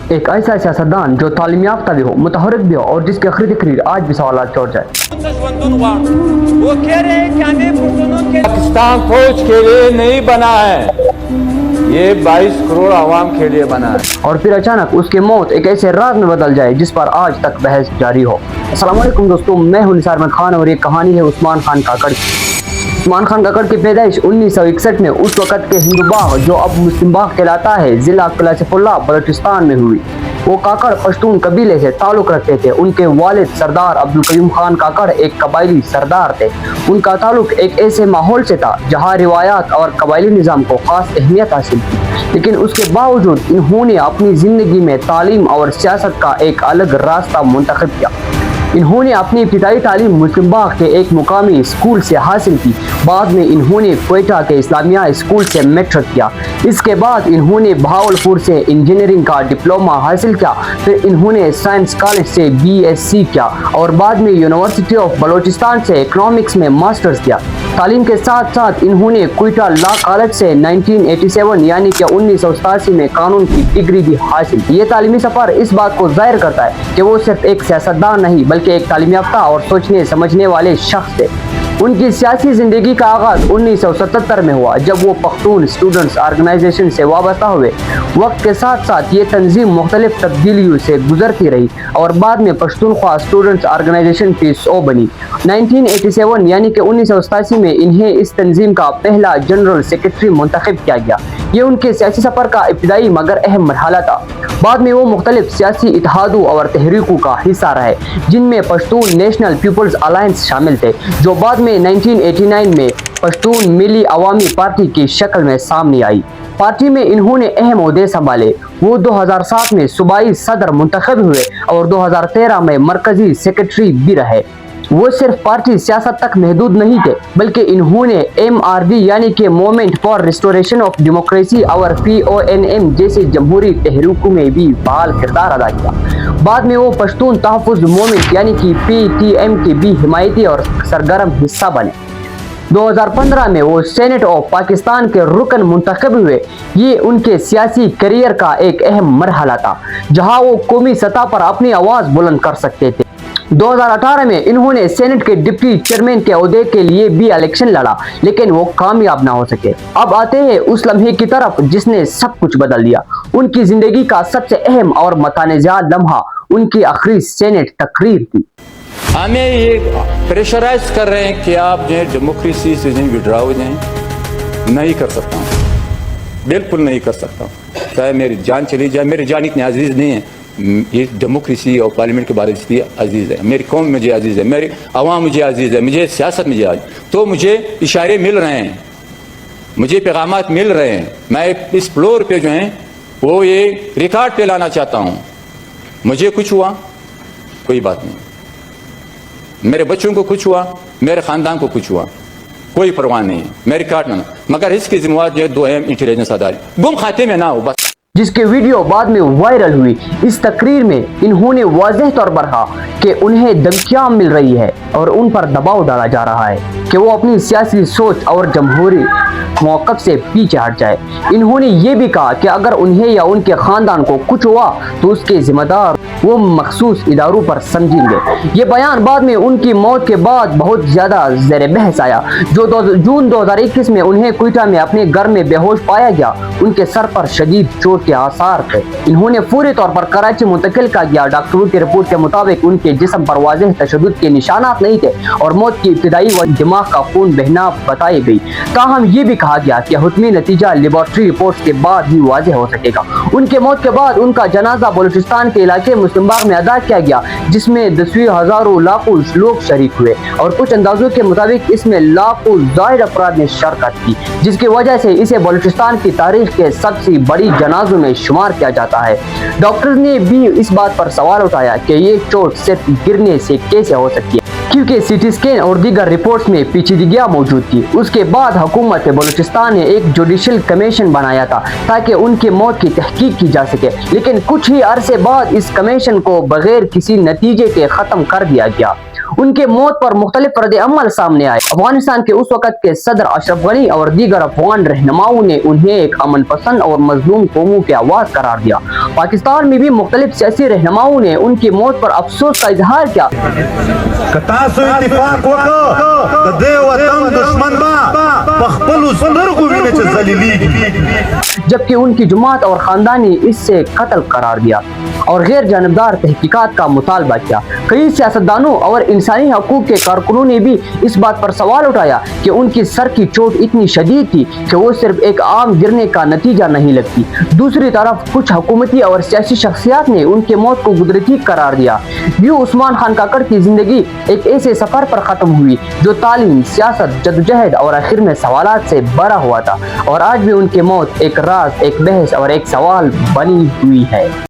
ایک ایسا سیاستدان جو تعلیم یافتہ بھی ہو، متحرک بھی ہو اور جس کی آخری تقریر آج بھی سوالات چھوڑ جائے۔ وہ کہہ رہے ہیں کہ ہمیں پاکستان فوج کے لیے نہیں بنا ہے، یہ 22 کروڑ عوام کے لیے بنا ہے۔ اور پھر اچانک اس کی موت ایک ایسے راز میں بدل جائے جس پر آج تک بحث جاری ہو۔ السلام علیکم دوستوں، میں ہوں نثار احمد خان اور یہ کہانی ہے عثمان خان کاکڑ کی۔ عثمان خان کاکڑ کی پیدائش 1961 میں اس وقت کے ہندو باغ جو اب مسلم باغ کہلاتا ہے ضلع کلاشف اللہ بلوچستان میں ہوئی۔ وہ کاکڑ پشتون قبیلے سے تعلق رکھتے تھے۔ ان کے والد سردار عبدالقیوم خان کاکڑ ایک قبائلی سردار تھے۔ ان کا تعلق ایک ایسے ماحول سے تھا جہاں روایات اور قبائلی نظام کو خاص اہمیت حاصل تھی، لیکن اس کے باوجود انہوں نے اپنی زندگی میں تعلیم اور سیاست کا ایک الگ راستہ منتخب کیا۔ انہوں نے اپنی ابتدائی تعلیم مسلم باغ کے ایک مقامی اسکول سے حاصل کی۔ بعد میں انہوں نے کوئٹہ کے اسلامیہ اسکول سے میٹرک کیا۔ اس کے بعد انہوں نے بہاولپور سے انجینئرنگ کا ڈپلومہ حاصل کیا۔ پھر انہوں نے سائنس کالج سے BSc کیا اور بعد میں یونیورسٹی آف بلوچستان سے اکنامکس میں ماسٹرز کیا۔ تعلیم کے ساتھ ساتھ انہوں نے کوئٹہ لا کالج سے 1987 یعنی کہ 1987 میں قانون کی ڈگری بھی حاصل کی۔ یہ تعلیمی سفر اس بات کو ظاہر کرتا ہے کہ وہ صرف ایک سیاستدان نہیں بلکہ ایک تعلیم یافتہ اور سوچنے سمجھنے والے شخص تھے۔ ان کی سیاسی زندگی کا آغاز 1977 میں ہوا جب وہ پختون اسٹوڈنٹس آرگنائزیشن سے وابستہ ہوئے۔ وقت کے ساتھ ساتھ یہ تنظیم مختلف تبدیلیوں سے گزرتی رہی اور بعد میں پشتونخوا اسٹوڈنٹس آرگنائزیشن PSO بنی۔ 1987 یعنی کہ 1987 میں انہیں اس تنظیم کا پہلا جنرل سیکرٹری منتخب کیا گیا۔ یہ ان کے سیاسی سفر کا ابتدائی مگر اہم مرحلہ تھا۔ بعد میں وہ مختلف سیاسی اتحادوں اور تحریکوں کا حصہ رہے جن میں پشتون نیشنل پیپلز الائنس شامل تھے، جو بعد میں 1989 میں پشتون ملی عوامی پارٹی کی شکل میں سامنے آئی۔ پارٹی میں انہوں نے اہم عہدے سنبھالے۔ وہ 2007 میں صوبائی صدر منتخب ہوئے اور 2013 میں مرکزی سیکرٹری بھی رہے۔ وہ صرف پارٹی سیاست تک محدود نہیں تھے بلکہ انہوں نے MRD یعنی کہ movement for restoration of democracy اور PONM جیسے جمہوری تحریکوں میں بھی فعال کردار ادا کیا۔ بعد میں وہ پشتون تحفظ موومنٹ یعنی کہ PTM کے بھی حمایتی اور سرگرم حصہ بنے۔ 2015 میں وہ سینٹ آف پاکستان کے رکن منتخب ہوئے۔ یہ ان کے سیاسی کیریئر کا ایک اہم مرحلہ تھا جہاں وہ قومی سطح پر اپنی آواز بلند کر سکتے تھے۔ 2018 میں انہوں نے سینٹ کے ڈپٹی چیئرمین کے عہدے کے لیے بھی الیکشن لڑا لیکن وہ کامیاب نہ ہو سکے۔ اب آتے ہیں اس لمحے کی طرف جس نے سب کچھ بدل دیا۔ ان کی زندگی کا سب سے اہم اور متنازع لمحہ ان کی آخری سینٹ تقریر تھی۔ ہمیں یہ پریشرائز کر رہے ہیں کہ آپ جو ڈیموکریسی سے وڈرا ہو جائیں۔ نہیں کر سکتا ہوں، بالکل نہیں کر سکتا ہوں، چاہے میری جان چلی جائے۔ میری جان اتنی عزیز نہیں ہے، یہ ڈیموکریسی اور پارلیمنٹ کے بارے میں عزیز ہے، میری قوم مجھے عزیز ہے، میری عوام مجھے عزیز ہے، مجھے سیاست مجھے عزیز، تو مجھے اشارے مل رہے ہیں، مجھے پیغامات مل رہے ہیں۔ میں اس فلور پہ جو ہیں وہ یہ ریکارڈ پہ لانا چاہتا ہوں۔ مجھے کچھ ہوا کوئی بات نہیں، میرے بچوں کو کچھ ہوا، میرے خاندان کو کچھ ہوا، کوئی پرواہ نہیں ہے، میں ریکارڈ نہ، مگر اس کی ذمہ دار جو ہے 2 اہم انٹیلیجنس ادارے گم کھاتے میں نہ ہو بس۔ جس کی ویڈیو بعد میں وائرل ہوئی۔ اس تقریر میں انہوں نے واضح طور پر کہا کہ انہیں دھمکیاں مل رہی ہے اور ان پر دباؤ ڈالا جا رہا ہے کہ وہ اپنی سیاسی سوچ اور جمہوری موقف سے پیچھے ہٹ جائے۔ انہوں نے یہ بھی کہا کہ اگر انہیں یا ان کے خاندان کو کچھ ہوا تو اس کے ذمہ دار وہ مخصوص اداروں پر سمجھیں گے۔ یہ بیان بعد میں ان کی موت کے بعد بہت زیادہ زیر بحث آیا۔ جو جون 2021 میں انہیں کوئٹہ میں اپنے گھر میں بے ہوش پایا گیا، ان کے سر پر شدید چوٹ کے آثار تھے۔ انہوں نے فوری طور پر کراچی منتقل کیا گیا۔ ڈاکٹروں کی رپورٹ کے مطابق ان کے جسم پر واضح تشدد کے نشانات نہیں تھے اور موت کی ابتدائی وجہ دماغ کا خون بہنا بتائی گئی۔ تاہم یہ بھی کہا گیا کہ حتمی نتیجہ لیبارٹری رپورٹس کے بعد ہی واضح ہو سکے گا۔ ان کے موت کے بعد ان کا جنازہ بلوچستان کے علاقے مسلم باغ میں ادا کیا گیا جس میں 10 ہزاروں لاکھوں لوگ شریک ہوئے اور کچھ اندازوں کے مطابق اس میں لاکھوں زائد افراد نے شرکت کی، جس کی وجہ سے اسے بلوچستان کی تاریخ کے سب سے بڑی جنازوں میں شمار کیا جاتا ہے۔ ڈاکٹرز نے بھی اس بات پر سوال اٹھایا کہ یہ چوٹ صرف گرنے سے کیسے ہو سکتی ہے، کیونکہ CT اسکین اور دیگر رپورٹس میں پیچیدگیاں موجود تھی۔ اس کے بعد حکومت بلوچستان نے ایک جوڈیشل کمیشن بنایا تھا تاکہ ان کی موت کی تحقیق کی جا سکے، لیکن کچھ ہی عرصے بعد اس کمیشن کو بغیر کسی نتیجے کے ختم کر دیا گیا۔ ان کے موت پر مختلف رد عمل سامنے آئے۔ افغانستان کے اس وقت کے صدر اشرف غنی اور دیگر افغان رہنماؤں نے انہیں ایک امن پسند اور مظلوم قوموں کی آواز قرار دیا۔ پاکستان میں بھی مختلف سیاسی رہنماؤں نے ان کی موت پر افسوس کا اظہار کیا۔ تاسو اتفاق وکړه د دې وطن دشمن با خپل سترګو ویني چې ذلیلیږي، جبکہ ان کی جماعت اور خاندانی اس سے قتل قرار دیا اور غیر جانبدار تحقیقات کا مطالبہ کیا۔ کئی سیاستدانوں اور انسانی حقوق کے کارکنوں نے بھی اس بات پر سوال اٹھایا کہ ان کی سر کی چوٹ اتنی شدید تھی کہ وہ صرف ایک عام گرنے کا نتیجہ نہیں لگتی۔ دوسری طرف کچھ حکومتی اور سیاسی شخصیات نے ان کے موت کو قدرتی قرار دیا۔ یوں عثمان خان کاکڑ کی زندگی ایک ایسے سفر پر ختم ہوئی جو تعلیم، سیاست، جدوجہد اور آخر میں سوالات سے بھرا ہوا تھا، اور آج بھی ان کی موت ایک راز، ایک بحث اور ایک سوال بنی ہوئی ہے۔